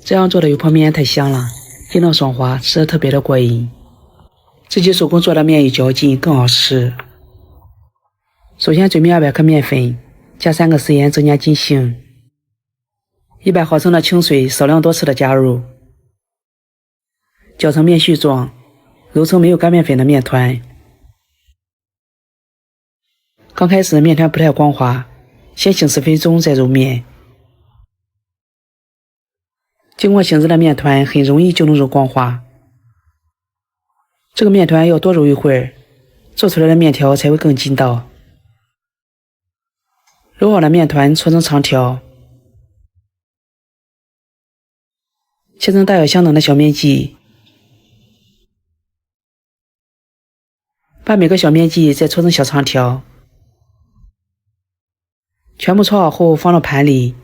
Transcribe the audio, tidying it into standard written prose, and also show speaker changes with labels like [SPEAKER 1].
[SPEAKER 1] 这样做的油泼面太香了，劲道爽滑，吃得特别的过瘾。自己手工做的面有嚼劲，更好吃。首先准备200克面粉，加3个食盐增加筋性。100毫升的清水少量多次的加入，搅成面絮状，揉成没有干面粉的面团。刚开始面团不太光滑，先醒10分钟再揉面。经过醒制的面团很容易就能揉光滑。这个面团要多揉一会儿，做出来的面条才会更筋道。揉好的面团搓成长条，切成大小相等的小面剂，把每个小面剂再搓成小长条，全部搓好后放到盘里，